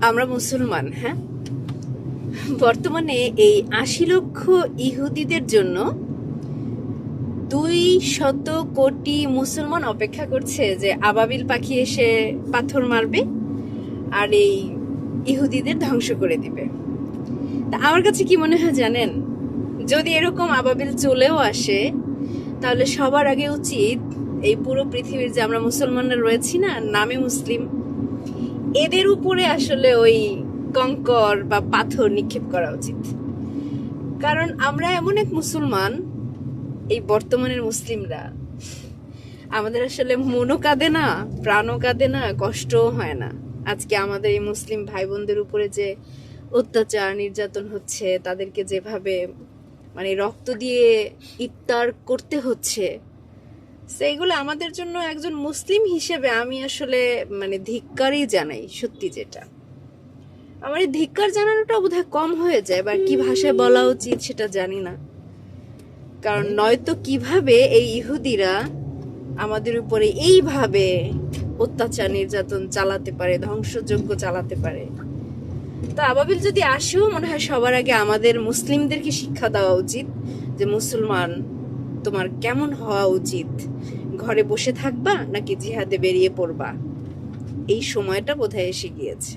আমরা মুসলমান, হ্যাঁ, বর্তমানে এই ৮০ লক্ষ ইহুদিদের জন্য ২০০ কোটি মুসলমান অপেক্ষা করছে যে আবাবিল পাখি এসে পাথর মারবে আর এই ইহুদিদের ধ্বংস করে দিবে। তা আমার কাছে কি মনে হয় জানেন, যদি এরকম আবাবিল চলেও আসে তাহলে সবার আগে উচিত এই পুরো পৃথিবীর যে আমরা মুসলমানরা রয়েছি না, নামে মুসলিম, এদের উপরে আসলে ওই কঙ্কর বা পাথর নিক্ষেপ করা উচিত। কারণ আমরা এমন এক মুসলমান, এই বর্তমানের মুসলিমরা, আমাদের আসলে মনও কাঁদে না, প্রাণও কাঁদে না, কষ্টও হয় না। আজকে আমাদের এই মুসলিম ভাই বোনদের উপরে যে অত্যাচার নির্যাতন হচ্ছে, তাদেরকে যেভাবে মানে রক্ত দিয়ে ইফতার করতে হচ্ছে, সেইগুলো আমাদের জন্য একজন মুসলিম হিসেবে আমি আসলে মানে ধিক্কারই জানাই। সত্যি যেটা, আমার এই ধিক্কার জানানোটা বোধহয় কম হয়ে যায়, বা কি ভাষায় বলা উচিত সেটা জানি না। কারণ নয়তো কিভাবে এই ইহুদিরা আমাদের উপরে এইভাবে অত্যাচার নির্যাতন চালাতে পারে, ধ্বংসযজ্ঞ চালাতে পারে। তা আবাবিল যদি আসেও, মনে হয় সবার আগে আমাদের মুসলিমদেরকে শিক্ষা দেওয়া উচিত যে মুসলমান তোমার কেমন হওয়া উচিত, ঘরে বসে থাকবা নাকি জিহাদে বেরিয়ে পড়বা। এই সময়টা বোধহয় এসে গিয়েছে।